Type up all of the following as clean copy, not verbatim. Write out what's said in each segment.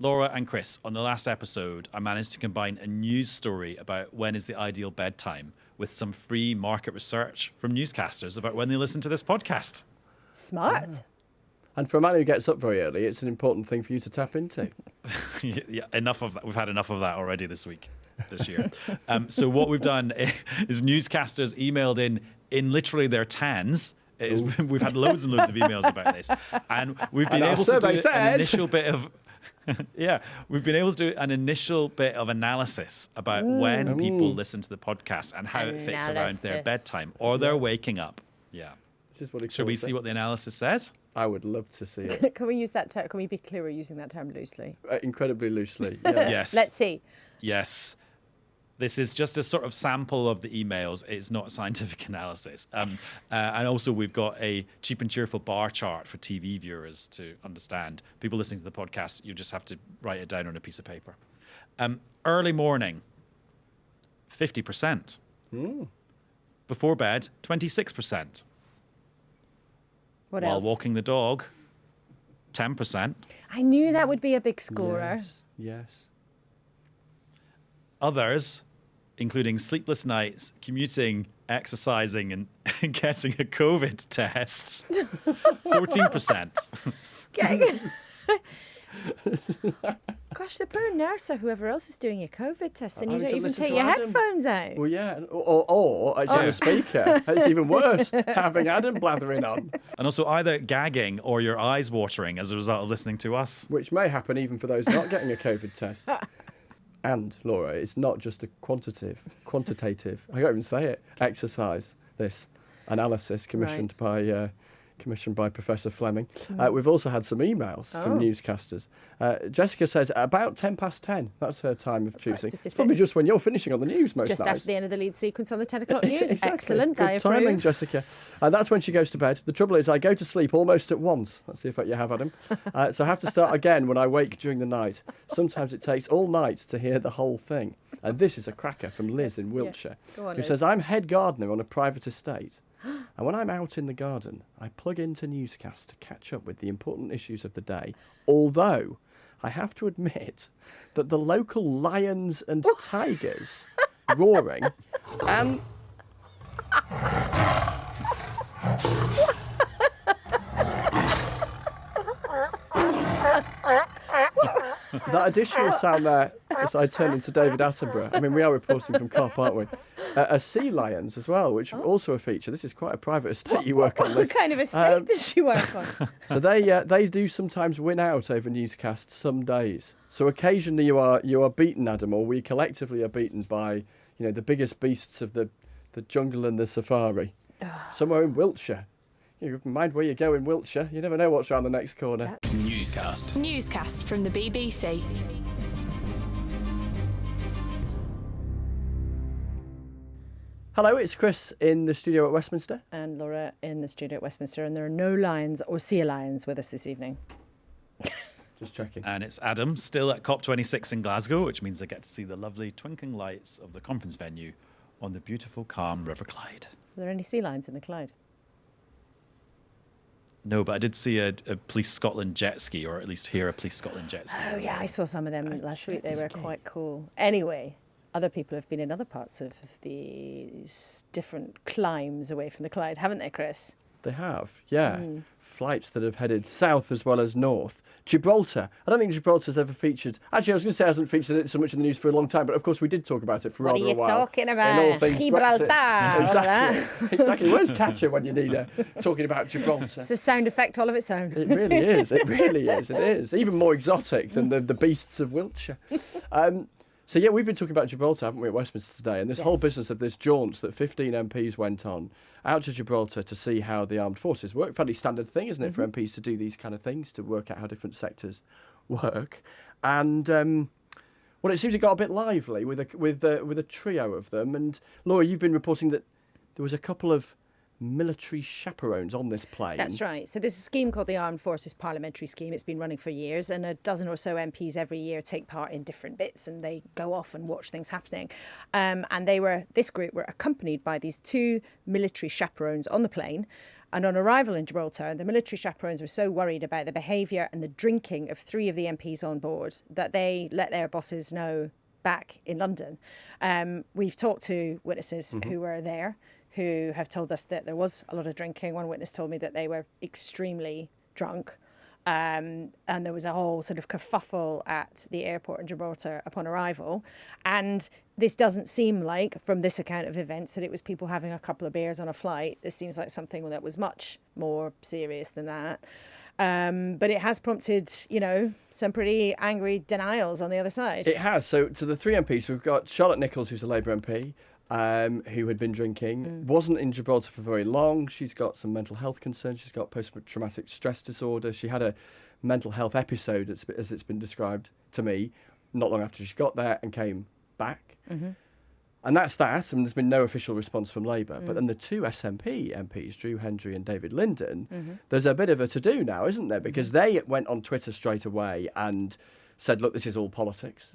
Laura and Chris, on the last episode, I managed to combine a news story about when is the ideal bedtime with some free market research from newscasters about when they listen to this podcast. Smart. Yeah. And for a man who gets up very early, it's an important thing for you to tap into. Yeah, enough of that. We've had enough of that already this year. So what we've done is newscasters emailed in literally their tans. We've had loads and loads of emails about this, and we've been able to do an initial bit of we've been able to do an initial bit of analysis about when people listen to the podcast and how it fits around their bedtime or their waking up. Yeah. This is what Shall we see what the analysis says? I would love to see it. Can we use that term? Can we be clearer using that term loosely? Incredibly loosely. Yeah. Yes. Let's see. Yes. This is just a sort of sample of the emails. It's not scientific analysis. And also we've got a cheap and cheerful bar chart for TV viewers to understand. People listening to the podcast, you just have to write it down on a piece of paper. Early morning, 50%. Before bed, 26%. What While else? walking the dog, 10%. I knew that would be a big scorer. Yes. Others, including sleepless nights, commuting, exercising, and getting a COVID test, 14%. Gosh, the poor nurse or whoever else is doing your COVID test, and you Having don't to even listen take to your Adam. headphones out. Well, yeah. Or it's on a speaker. It's even worse, having Adam blathering on. And also either gagging or your eyes watering as a result of listening to us. Which may happen even for those not getting a COVID test. And, Laura, it's not just a quantitative, I can't even say it, exercise, this analysis commissioned by Professor Fleming. We've also had some emails from newscasters. Jessica says about 10:10. That's her time of choosing. It's probably just when you're finishing on the news most nights. Just after the end of the lead sequence on the 10 o'clock news. Exactly. Excellent. Good I approve. timing, Jessica. And that's when she goes to bed. The trouble is I go to sleep almost at once. That's the effect you have, Adam. So I have to start again when I wake during the night. Sometimes it takes all night to hear the whole thing. And this is a cracker from Liz in Wiltshire, Go on, who Liz. says, I'm head gardener on a private estate. And when I'm out in the garden, I plug into Newscast to catch up with the important issues of the day. Although, I have to admit that the local lions and tigers roaring and... That additional sound there, as I turn into David Attenborough. I mean, we are reporting from COP, aren't we? Are sea lions as well, which also a feature. This is quite a private estate you work on, Liz. What kind of estate does she work on? So they do sometimes win out over Newscast some days. So occasionally you are beaten, Adam, or we collectively are beaten by the biggest beasts of the jungle and the safari. Somewhere in Wiltshire. You mind where you go in Wiltshire. You never know what's around the next corner. Newscast from the BBC. Hello, it's Chris in the studio at Westminster. And Laura in the studio at Westminster, and there are no lions or sea lions with us this evening. Just checking. And it's Adam, still at COP26 in Glasgow, which means I get to see the lovely twinkling lights of the conference venue on the beautiful, calm River Clyde. Are there any sea lions in the Clyde? No, but I did see a Police Scotland jet ski, or at least hear a Police Scotland jet ski. Oh, yeah, I saw some of them last week. They were quite cool. Anyway, other people have been in other parts of these different climes away from the Clyde, haven't they, Chris? They have, yeah. Flights that have headed south as well as north. Gibraltar. I don't think Gibraltar's ever featured. Actually, I was going to say it hasn't featured it so much in the news for a long time, but of course we did talk about it for rather a while. What are you talking about? In all things Gibraltar. Brexit. Exactly. Where's Catcher when you need her talking about Gibraltar? It's a sound effect all of its own. It really is. It really is. It is. Even more exotic than the beasts of Wiltshire. So, yeah, we've been talking about Gibraltar, haven't we, at Westminster today? And this whole business of this jaunt that 15 MPs went on out to Gibraltar to see how the armed forces work. Fairly standard thing, isn't it, for MPs to do these kind of things, to work out how different sectors work. And, well, it seems it got a bit lively with a trio of them. And, Laura, you've been reporting that there was a couple of military chaperones on this plane. That's right. So there's a scheme called the Armed Forces Parliamentary Scheme. It's been running for years, and a dozen or so MPs every year take part in different bits, and they go off and watch things happening. And this group were accompanied by these two military chaperones on the plane. And on arrival in Gibraltar, the military chaperones were so worried about the behaviour and the drinking of 3 of the MPs on board that they let their bosses know back in London. We've talked to witnesses who were there, who have told us that there was a lot of drinking. One witness told me that they were extremely drunk. And there was a whole sort of kerfuffle at the airport in Gibraltar upon arrival. And this doesn't seem like, from this account of events, that it was people having a couple of beers on a flight. This seems like something that was much more serious than that. But it has prompted, some pretty angry denials on the other side. It has. So to the 3 MPs, we've got Charlotte Nichols, who's a Labour MP, who had been drinking, wasn't in Gibraltar for very long. She's got some mental health concerns. She's got post-traumatic stress disorder. She had a mental health episode, as it's been described to me, not long after she got there and came back. And that's that. And there's been no official response from Labour. But then the 2 SNP MPs, Drew Hendry and David Linden, there's a bit of a to-do now, isn't there? Because they went on Twitter straight away and said, look, this is all politics.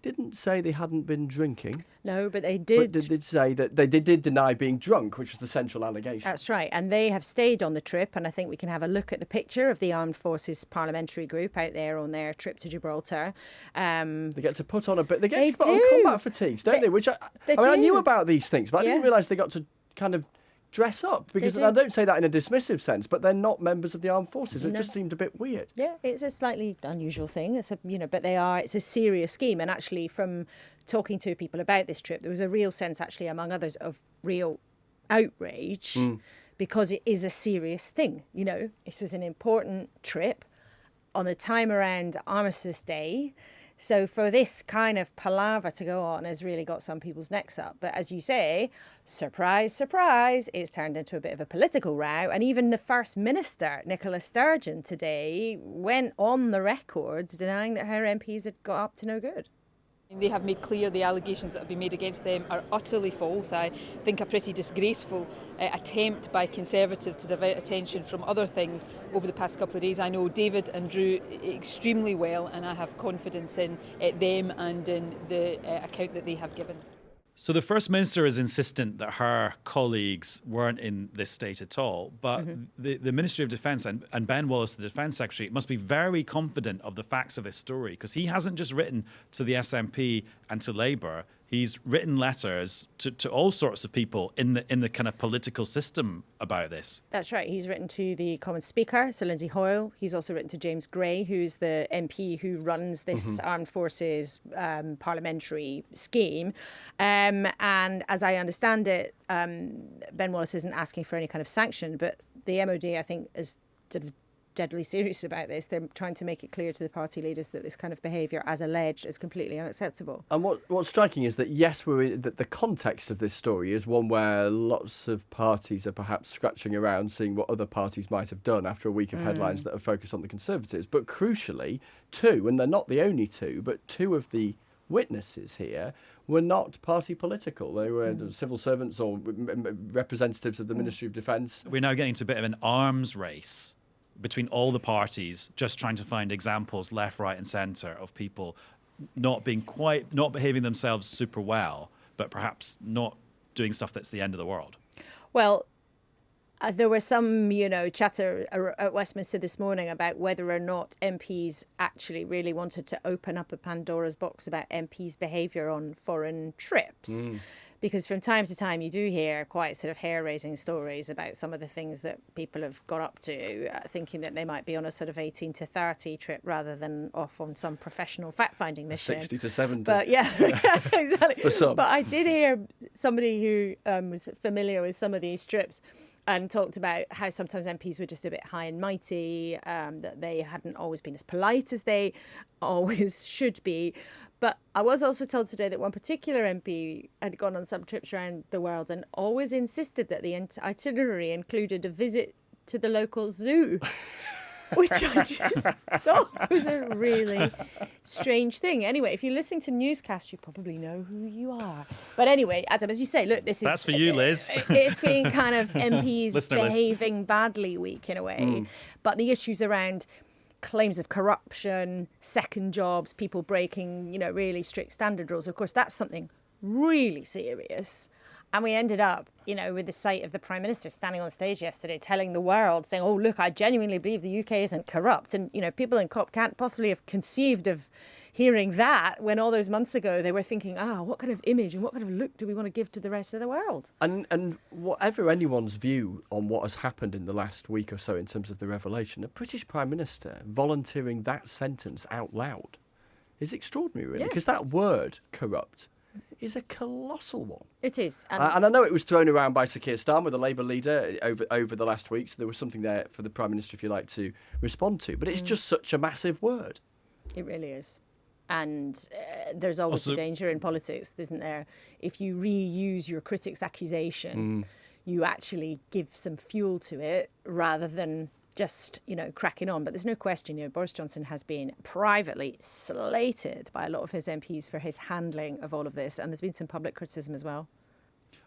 Didn't say they hadn't been drinking. No, but they did. But did say that they did deny being drunk, which was the central allegation. That's right. And they have stayed on the trip. And I think we can have a look at the picture of the Armed Forces Parliamentary Group out there on their trip to Gibraltar. They get to put on a bit. They get to put on combat fatigues, don't they? Which I knew about these things, but I didn't realise they got to kind of dress up, because I don't say that in a dismissive sense, but they're not members of the armed forces. It just seemed a bit weird. Yeah, it's a slightly unusual thing. It's but it's a serious scheme. And actually, from talking to people about this trip, there was a real sense, actually, among others, of real outrage, because it is a serious thing. This was an important trip on the time around Armistice Day. So for this kind of palaver to go on has really got some people's necks up. But as you say, surprise, surprise, it's turned into a bit of a political row. And even the First Minister, Nicola Sturgeon, today went on the record denying that her MPs had got up to no good. They have made clear the allegations that have been made against them are utterly false. I think a pretty disgraceful attempt by Conservatives to divert attention from other things over the past couple of days. I know David and Drew extremely well, and I have confidence in them and in the account that they have given. So the First Minister is insistent that her colleagues weren't in this state at all. But the Ministry of Defence and Ben Wallace, the Defence Secretary, must be very confident of the facts of this story, because he hasn't just written to the SNP and to Labour. He's written letters to all sorts of people in the kind of political system about this. That's right. He's written to the Commons Speaker, Sir Lindsay Hoyle. He's also written to James Gray, who's the MP who runs this Armed Forces parliamentary scheme. And as I understand it, Ben Wallace isn't asking for any kind of sanction, but the MOD, I think, is sort of deadly serious about this. They're trying to make it clear to the party leaders that this kind of behaviour, as alleged, is completely unacceptable. And what's striking is that, yes, that the context of this story is one where lots of parties are perhaps scratching around, seeing what other parties might have done after a week of headlines that are focused on the Conservatives. But crucially, 2, and they're not the only 2, but 2 of the witnesses here were not party political. They were civil servants or representatives of the Ministry of Defence. We're now getting to a bit of an arms race between all the parties, just trying to find examples left, right and centre of people not behaving themselves super well, but perhaps not doing stuff that's the end of the world. Well, there was some, chatter at Westminster this morning about whether or not MPs actually really wanted to open up a Pandora's box about MPs' behaviour on foreign trips. Because from time to time you do hear quite sort of hair-raising stories about some of the things that people have got up to, thinking that they might be on a sort of 18 to 30 trip rather than off on some professional fact-finding mission. 60 to 70. But yeah, exactly. For some. But I did hear somebody who was familiar with some of these trips and talked about how sometimes MPs were just a bit high and mighty, that they hadn't always been as polite as they always should be. But I was also told today that one particular MP had gone on some trips around the world and always insisted that the itinerary included a visit to the local zoo, which I just thought was a really strange thing. Anyway, if you're listening to Newscast, you probably know who you are. But anyway, Adam, as you say, look, this is... That's for you, Liz. It's been kind of MPs behaving badly week in a way. But the issues around claims of corruption, second jobs, people breaking, really strict standard rules, of course, that's something really serious. And we ended up, with the sight of the Prime Minister standing on stage yesterday telling the world, saying, oh, look, I genuinely believe the UK isn't corrupt. And, people in COP can't possibly have conceived of hearing that when all those months ago they were thinking, what kind of image and what kind of look do we want to give to the rest of the world? And whatever anyone's view on what has happened in the last week or so in terms of the revelation, a British Prime Minister volunteering that sentence out loud is extraordinary, really, because that word, corrupt, is a colossal one. It is. And I know it was thrown around by Sir Keir Starmer, the Labour leader, over the last week, so there was something there for the Prime Minister, if you like, to respond to. But it's just such a massive word. It really is. And there's always a danger in politics, isn't there? If you reuse your critic's accusation, you actually give some fuel to it rather than just, cracking on. But there's no question, Boris Johnson has been privately slated by a lot of his MPs for his handling of all of this. And there's been some public criticism as well.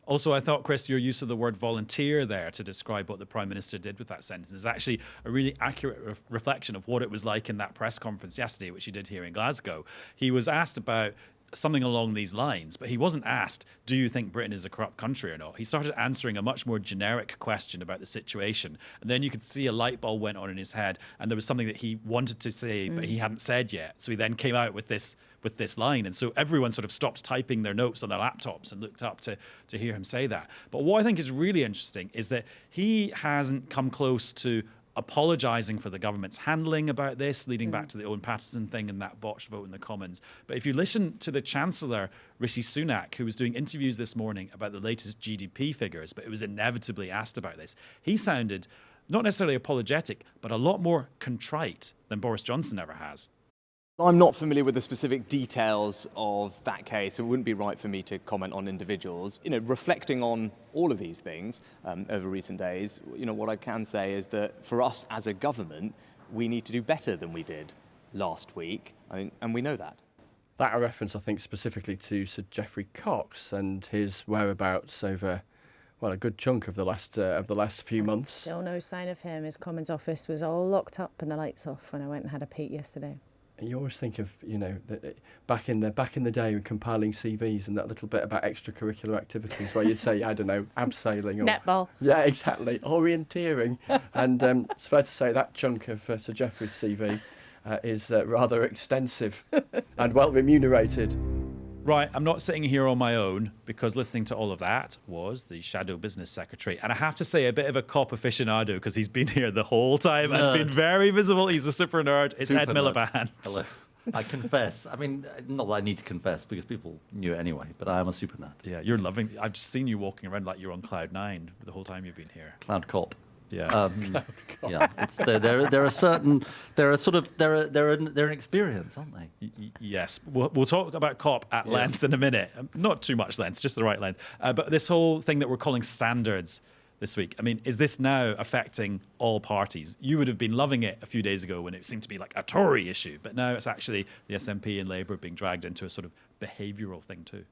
Also, I thought, Chris, your use of the word volunteer there to describe what the Prime Minister did with that sentence is actually a really accurate reflection of what it was like in that press conference yesterday, which he did here in Glasgow. He was asked about something along these lines, but he wasn't asked, do you think Britain is a corrupt country or not? He started answering a much more generic question about the situation. And then you could see a light bulb went on in his head, and there was something that he wanted to say, but he hadn't said yet. So he then came out with this line. And so everyone sort of stopped typing their notes on their laptops and looked up to hear him say that. But what I think is really interesting is that he hasn't come close to apologising for the government's handling about this, leading back to the Owen Paterson thing and that botched vote in the Commons. But if you listen to the Chancellor, Rishi Sunak, who was doing interviews this morning about the latest GDP figures, but it was inevitably asked about this, he sounded not necessarily apologetic, but a lot more contrite than Boris Johnson ever has. I'm not familiar with the specific details of that case. It wouldn't be right for me to comment on individuals. Reflecting on all of these things over recent days, what I can say is that for us as a government, we need to do better than we did last week, and we know that. That a reference, I think, specifically to Sir Geoffrey Cox and his whereabouts over, a good chunk of the last few months. Still no sign of him. His Commons office was all locked up and the lights off when I went and had a peek yesterday. You always think of, back in the day, compiling CVs and that little bit about extracurricular activities where you'd say, I don't know, abseiling or netball. Yeah, exactly, orienteering. And it's fair to say that chunk of Sir Geoffrey's CV is rather extensive and well remunerated. Right, I'm not sitting here on my own because listening to all of that was the Shadow Business Secretary. And I have to say, a bit of a COP aficionado because he's been here the whole time and been very visible. He's a super nerd. It's Ed Miliband. Hello. I confess. I mean, not that I need to confess because people knew it anyway, but I am a super nerd. Yeah, you're loving. I've just seen you walking around like you're on cloud 9 the whole time you've been here. Cloud COP. Yeah. Yeah. They're an experience, aren't they? Yes. We'll talk about COP at length in a minute. Not too much length, just the right length. But this whole thing that we're calling standards this week, I mean, is this now affecting all parties? You would have been loving it a few days ago when it seemed to be like a Tory issue, but now it's actually the SNP and Labour being dragged into a sort of behavioural thing too.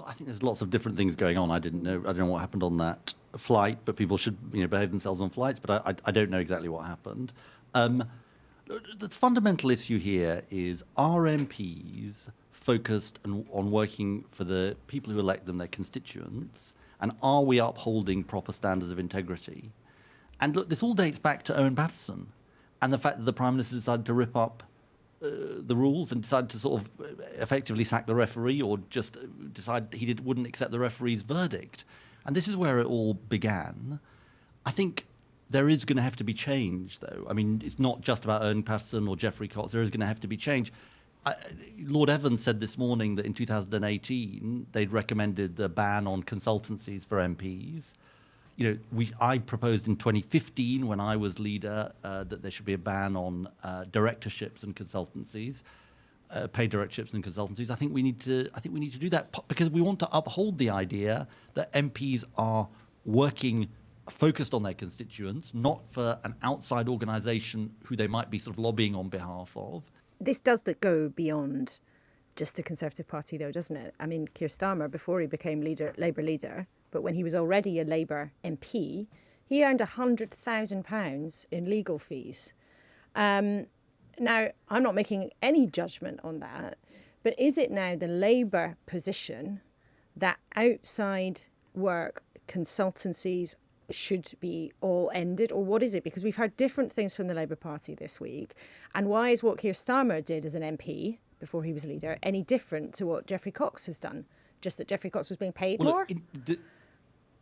I think there's lots of different things going on. I don't know what happened on that flight, but people should behave themselves on flights. But I don't know exactly what happened. The fundamental issue here is, are MPs focused on working for the people who elect them, their constituents, and are we upholding proper standards of integrity? And look, this all dates back to Owen Paterson and the fact that the Prime Minister decided to rip up the rules and decided to sort of effectively sack the referee, or just decide he wouldn't accept the referee's verdict. And this is where it all began. I think there is going to have to be change, though. I mean, it's not just about Owen Paterson or Geoffrey Cox. There is going to have to be change. Lord Evans said this morning that in 2018 they'd recommended a ban on consultancies for MPs. I proposed in 2015, when I was leader, that there should be a ban on directorships and consultancies, paid directorships and consultancies. I think we need to do that because we want to uphold the idea that MPs are working focused on their constituents, not for an outside organisation who they might be sort of lobbying on behalf of. This does go beyond just the Conservative Party, though, doesn't it? I mean, Keir Starmer, before he became Labour leader, but when he was already a Labour MP, he earned £100,000 in legal fees. Now, I'm not making any judgment on that, but is it now the Labour position that outside work, consultancies, should be all ended, or what is it? Because we've heard different things from the Labour Party this week. And why is what Keir Starmer did as an MP before he was leader any different to what Geoffrey Cox has done? Just that Geoffrey Cox was being paid more?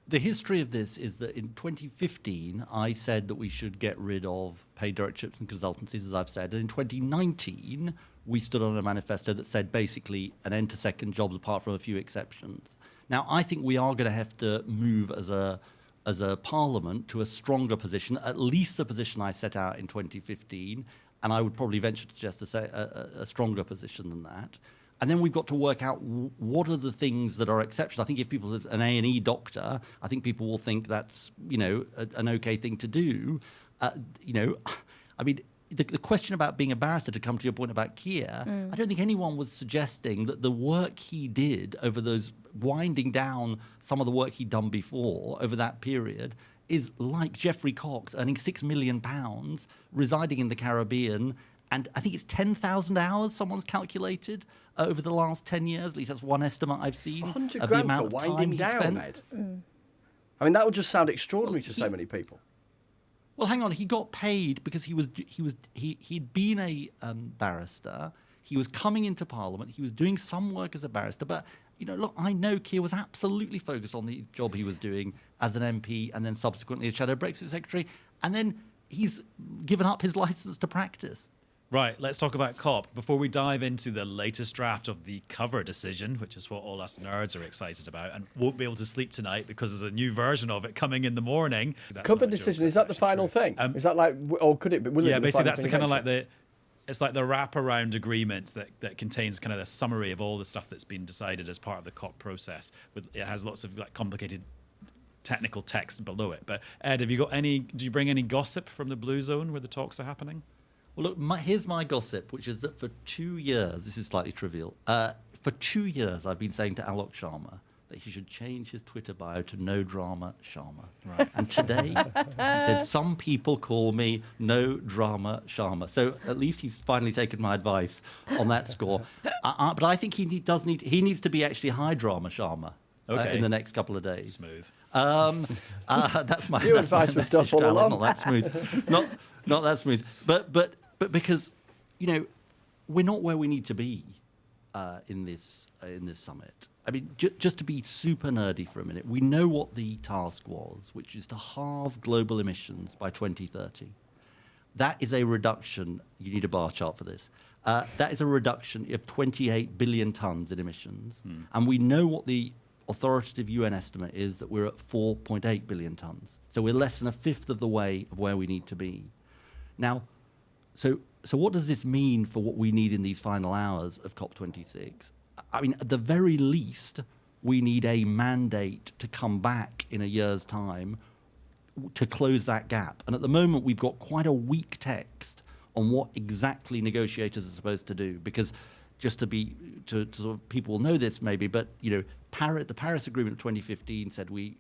The history of this is that in 2015, I said that we should get rid of paid directorships and consultancies, as I've said. And in 2019, we stood on a manifesto that said basically an end to second jobs apart from a few exceptions. Now, I think we are going to have to move as a parliament to a stronger position, at least the position I set out in 2015, and I would probably venture to suggest a stronger position than that. And then we've got to work out what are the things that are exceptions. I think if people are an A&E doctor, I think people will think that's, an okay thing to do. I mean, the question about being a barrister, to come to your point about Keir, I don't think anyone was suggesting that the work he did over those, winding down some of the work he'd done before over that period, is like Geoffrey Cox earning £6 million, residing in the Caribbean, and I think it's 10,000 hours someone's calculated over the last 10 years. At least that's one estimate I've seen. 100 of the grand amount for of time winding he down, spent. Ed. I mean, that would just sound extraordinary to so many people. Well, hang on. He got paid because he'd been a barrister. He was coming into Parliament. He was doing some work as a barrister. But look, I know Keir was absolutely focused on the job he was doing as an MP, and then subsequently as Shadow Brexit Secretary. And then he's given up his licence to practice. Right, let's talk about COP. Before we dive into the latest draft of the cover decision, which is what all us nerds are excited about, and won't be able to sleep tonight because there's a new version of it coming in the morning. That's Cover not a joke, decision, that's is that the actually final true. thing? Is that like, or could it be? Will it Yeah, be the basically final that's the thing kind of like eventually? it's like the wraparound agreement that contains kind of the summary of all the stuff that's been decided as part of the COP process. It has lots of like complicated technical text below it. But Ed, do you bring any gossip from the Blue Zone where the talks are happening? Well, look, here's my gossip, which is that for 2 years, this is slightly trivial, for 2 years I've been saying to Alok Sharma that he should change his Twitter bio to No Drama Sharma. Right. And today he said, some people call me No Drama Sharma. So at least he's finally taken my advice on that score. But I think he needs to be actually High Drama Sharma. Okay. In the next couple of days. Smooth. That's my Your advice was tough all along. Not that smooth. not that smooth. But because we're not where we need to be in this summit. I mean, just to be super nerdy for a minute, we know what the task was, which is to halve global emissions by 2030. That is a reduction. You need a bar chart for this. That is a reduction of 28 billion tons in emissions, and we know what the authoritative UN estimate is, that we're at 4.8 billion tons. So we're less than a fifth of the way of where we need to be. Now, so what does this mean for what we need in these final hours of COP26? I mean, at the very least, we need a mandate to come back in a year's time to close that gap. And at the moment, we've got quite a weak text on what exactly negotiators are supposed to do, because just to sort of, people will know this maybe, but the Paris Agreement of 2015 said we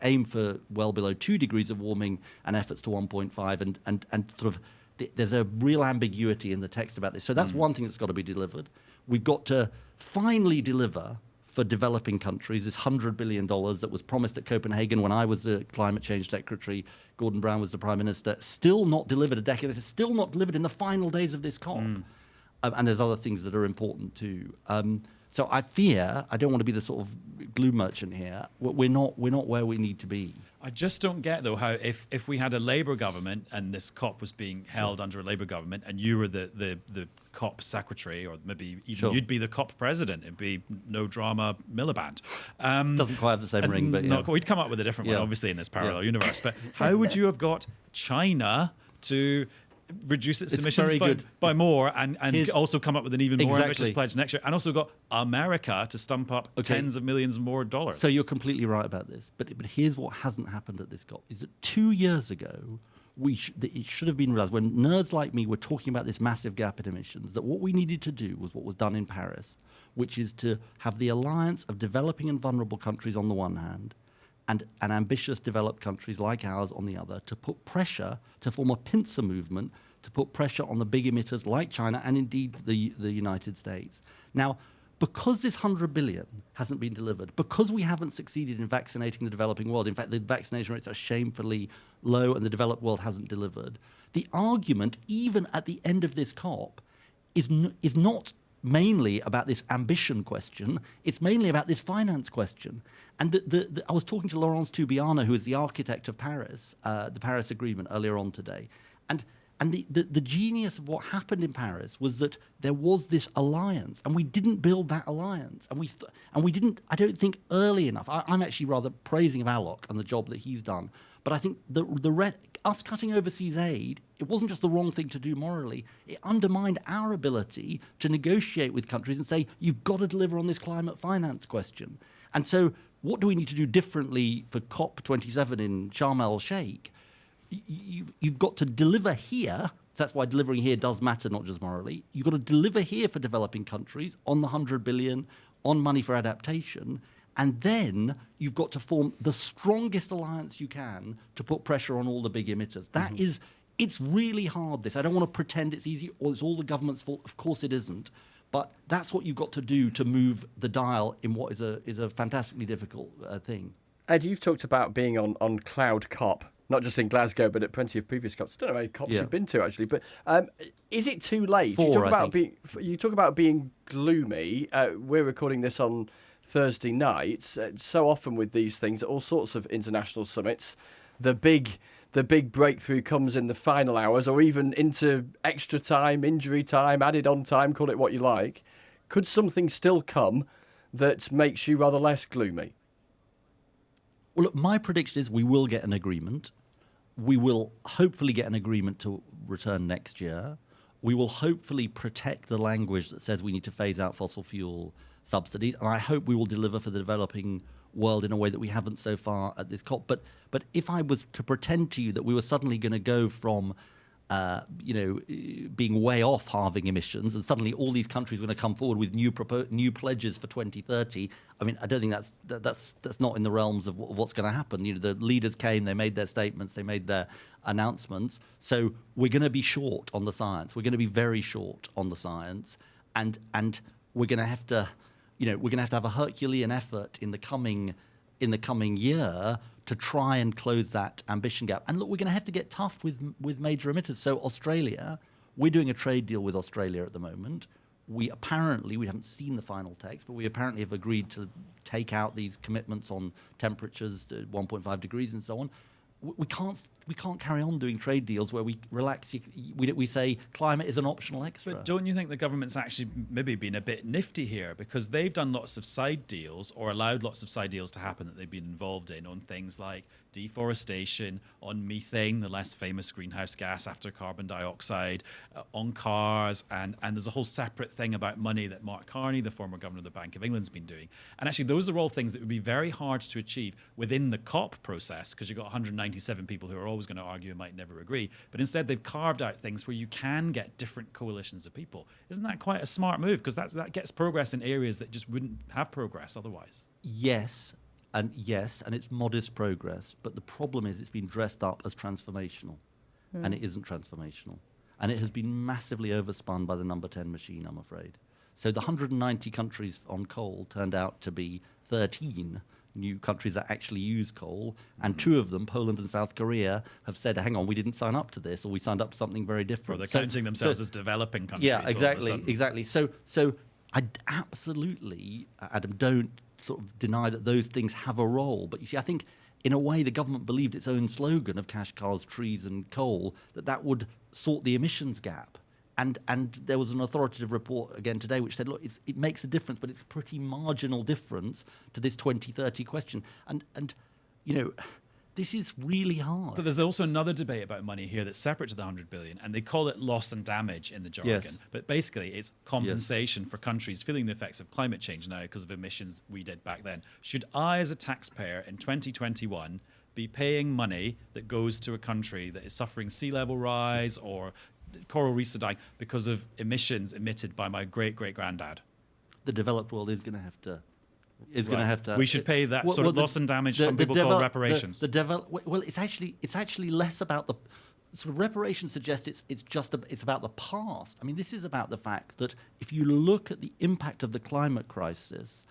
aim for well below 2 degrees of warming and efforts to 1.5, and sort of there's a real ambiguity in the text about this. So that's one thing that's got to be delivered. We've got to finally deliver for developing countries this $100 billion that was promised at Copenhagen when I was the climate change secretary. Gordon Brown was the prime minister. Still not delivered a decade later. Still not delivered in the final days of this COP. And there's other things that are important too. So I fear, I don't want to be the sort of glue merchant here, we're not where we need to be. I just don't get, though, how if we had a Labour government and this COP was being held under a Labour government and you were the COP secretary, or maybe even you'd be the COP president, it'd be No Drama Miliband. Doesn't quite have the same ring, but yeah. We'd come up with a different one, obviously, in this parallel universe. But how would you have got China to reduce its emissions by more and also come up with an even more ambitious pledge next year, and also got America to stump up tens of millions more dollars? So you're completely right about this, but here's what hasn't happened at this COP, is that 2 years ago it should have been realised, when nerds like me were talking about this massive gap in emissions, that what we needed to do was what was done in Paris, which is to have the alliance of developing and vulnerable countries on the one hand, and ambitious developed countries like ours on the other, to put pressure, to form a pincer movement, to put pressure on the big emitters like China and indeed the United States. Now, because this 100 billion hasn't been delivered, because we haven't succeeded in vaccinating the developing world, in fact, the vaccination rates are shamefully low and the developed world hasn't delivered, the argument, even at the end of this COP, is not mainly about this ambition question. It's mainly about this finance question. And I was talking to Laurence Toubiana, who is the architect of Paris, the Paris Agreement, earlier on today. And the genius of what happened in Paris was that there was this alliance, and we didn't build that alliance, and we didn't. I don't think early enough. I'm actually rather praising of Alok and the job that he's done, but I think us cutting overseas aid, it wasn't just the wrong thing to do morally. It undermined our ability to negotiate with countries and say, you've got to deliver on this climate finance question. And so, what do we need to do differently for COP27 in Sharm el-Sheikh? You've got to deliver here. So that's why delivering here does matter, not just morally. You've got to deliver here for developing countries on the 100 billion, on money for adaptation. And then you've got to form the strongest alliance you can to put pressure on all the big emitters. That is, it's really hard, this. I don't want to pretend it's easy or it's all the government's fault. Of course it isn't. But that's what you've got to do to move the dial in what is a fantastically difficult thing. Ed, you've talked about being on Cloud COP, not just in Glasgow, but at plenty of previous COPs. I don't know how many COPs you've been to, actually. But is it too late? You talk about being gloomy. We're recording this on Thursday night. So often with these things, at all sorts of international summits, the big breakthrough comes in the final hours, or even into extra time, injury time, added on time, call it what you like. Could something still come that makes you rather less gloomy? Well, look, my prediction is we will get an agreement. We will hopefully get an agreement to return next year. We will hopefully protect the language that says we need to phase out fossil fuel subsidies. And I hope we will deliver for the developing world in a way that we haven't so far at this COP. But if I was to pretend to you that we were suddenly going to go from being way off halving emissions, and suddenly all these countries are going to come forward with new pledges for 2030. I mean, I don't think that's not in the realms of what's going to happen. You know, the leaders came, they made their statements, they made their announcements. So we're going to be short on the science. We're going to be very short on the science, and we're going to have to, have a Herculean effort in the coming year to try and close that ambition gap. And look, we're going to have to get tough with major emitters. So Australia, we're doing a trade deal with Australia at the moment. We haven't seen the final text, but we apparently have agreed to take out these commitments on temperatures to 1.5 degrees and so on. We can't carry on doing trade deals where we relax. We say climate is an optional extra. But don't you think the government's actually maybe been a bit nifty here, because they've done lots of side deals, or allowed lots of side deals to happen that they've been involved in, on things like deforestation, on methane, the less famous greenhouse gas after carbon dioxide, on cars, and there's a whole separate thing about money that Mark Carney, the former governor of the Bank of England, has been doing. And actually those are all things that would be very hard to achieve within the COP process, because you've got 197 people who are always going to argue and might never agree. But instead they've carved out things where you can get different coalitions of people. Isn't that quite a smart move? Because that gets progress in areas that just wouldn't have progress otherwise. Yes, and it's modest progress, but the problem is it's been dressed up as transformational, and it isn't transformational. And it has been massively overspun by the number 10 machine, I'm afraid. So the 190 countries on coal turned out to be 13 new countries that actually use coal, and 2 of them, Poland and South Korea, have said, hang on, we didn't sign up to this, or we signed up to something very different. Well, they're counting themselves as developing countries. Yeah, exactly. So I absolutely, Adam, don't sort of deny that those things have a role. But you see, I think in a way the government believed its own slogan of cash, cars, trees and coal, that would sort the emissions gap. And there was an authoritative report again today which said, look, it makes a difference, but it's a pretty marginal difference to this 2030 question. And this is really hard. But there's also another debate about money here that's separate to the 100 billion, and they call it loss and damage in the jargon. Yes. But basically, it's compensation for countries feeling the effects of climate change now because of emissions we did back then. Should I, as a taxpayer in 2021, be paying money that goes to a country that is suffering sea level rise or coral reefs are dying because of emissions emitted by my great-great-granddad? The developed world is going to have to... going to have to. We should pay that sort of loss and damage. Some people call reparations. Well, it's actually less about sort of reparations suggest it's about the past. I mean, this is about the fact that if you look at the impact of the climate crisis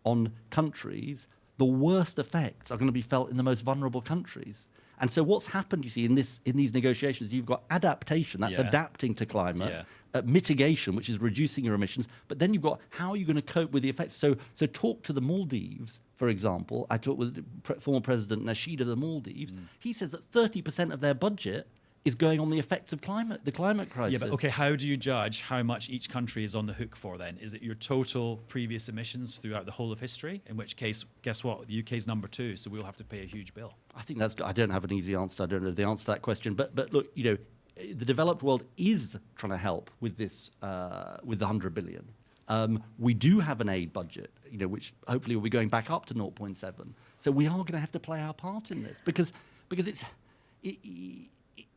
on countries, the worst effects are going to be felt in the most vulnerable countries. And so what's happened, you see, in these negotiations, you've got adaptation, that's adapting to climate, mitigation, which is reducing your emissions, but then you've got how are you going to cope with the effects. So talk to the Maldives, for example. I talked with former President Nasheed of the Maldives. He says that 30% of their budget is going on the effects of the climate crisis. Yeah, but okay, how do you judge how much each country is on the hook for then? Is it your total previous emissions throughout the whole of history? In which case, guess what? The UK's number 2, so we'll have to pay a huge bill. I think I don't have an easy answer. I don't know the answer to that question. But look, you know, the developed world is trying to help with this, with the 100 billion. We do have an aid budget, you know, which hopefully will be going back up to 0.7. So we are going to have to play our part in this because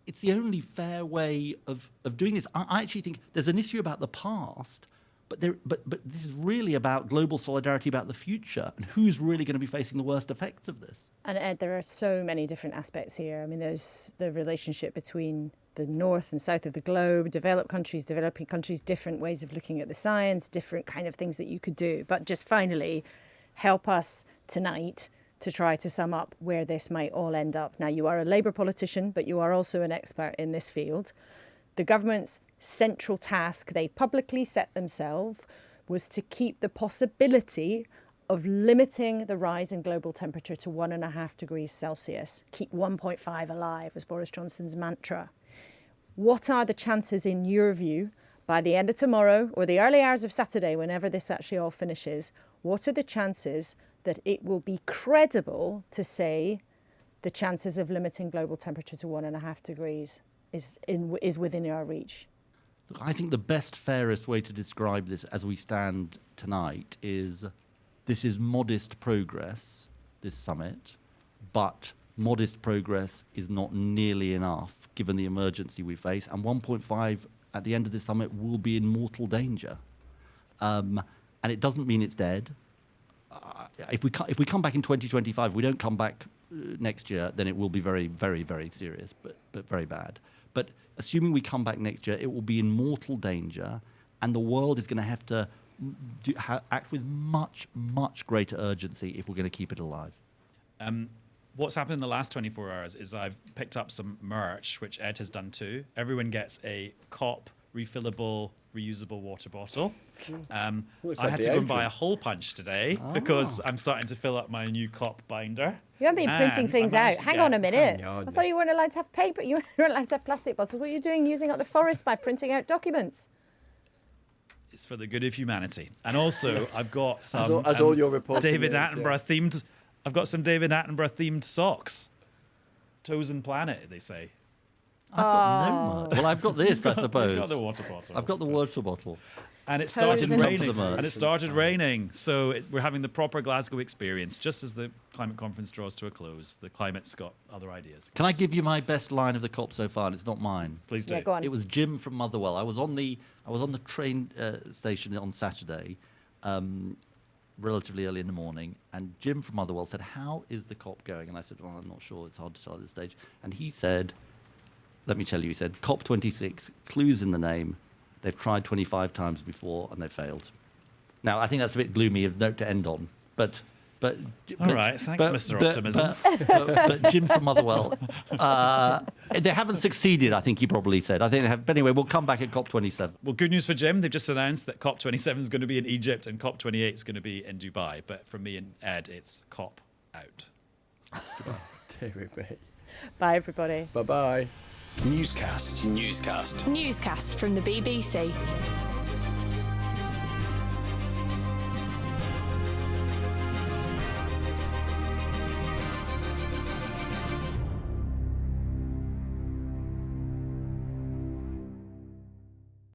it's the only fair way of doing this. I actually think there's an issue about the past, but this is really about global solidarity about the future and who's really going to be facing the worst effects of this. And Ed, there are so many different aspects here. I mean, there's the relationship between the north and south of the globe, developed countries, developing countries, different ways of looking at the science, different kind of things that you could do. But just finally, help us tonight to try to sum up where this might all end up. Now, you are a Labour politician, but you are also an expert in this field. The government's central task, they publicly set themselves, was to keep the possibility of limiting the rise in global temperature to 1.5 degrees Celsius. Keep 1.5 alive, was Boris Johnson's mantra. What are the chances, in your view, by the end of tomorrow or the early hours of Saturday, whenever this actually all finishes, what are the chances that it will be credible to say the chances of limiting global temperature to 1.5 degrees is within our reach? Look, I think the best, fairest way to describe this as we stand tonight is this is modest progress, this summit, but modest progress is not nearly enough given the emergency we face, and 1.5 at the end of this summit will be in mortal danger. And it doesn't mean it's dead. If we come back in 2025, if we don't come back next year, then it will be very, very, very serious, but very bad. But assuming we come back next year, it will be in mortal danger, and the world is going to have to act with much, much greater urgency if we're going to keep it alive. What's happened in the last 24 hours is I've picked up some merch, which Ed has done too. Everyone gets a COP refillable, reusable water bottle. I had to go and buy a hole punch today because I'm starting to fill up my new COP binder. You haven't been printing things out. Hang on a minute. I thought you weren't allowed to have paper. You weren't allowed to have plastic bottles. What are you doing using up the forest by printing out documents? It's for the good of humanity. And also, I've got some as all your reporting David is, Attenborough themed. I've got some David Attenborough themed socks. Toes and Planet, they say. I've got no merch. Well, I've got this, I suppose. You've got the water bottle. I've got the water bottle. And it started raining. merch. And it started raining. So we're having the proper Glasgow experience. Just as the climate conference draws to a close, the climate's got other ideas. Can I give you my best line of the COP so far? And it's not mine. Please do. Yeah, go on. It was Jim from Motherwell. I was on the train station on Saturday, relatively early in the morning, and Jim from Motherwell said, "How is the COP going?" And I said, "Well, I'm not sure. It's hard to tell at this stage." And he said, "Let me tell you," he said, "COP26, clues in the name. They've tried 25 times before and they've failed." Now, I think that's a bit gloomy of note to end on, but all right, thanks, Mr. Optimism. But Jim from Motherwell, they haven't succeeded, I think he probably said. I think they have. But anyway, we'll come back at COP27. Well, good news for Jim. They've just announced that COP27 is going to be in Egypt and COP28 is going to be in Dubai. But for me and Ed, it's COP out. Dear me. Bye, everybody. Bye-bye. Newscast. Newscast from the BBC.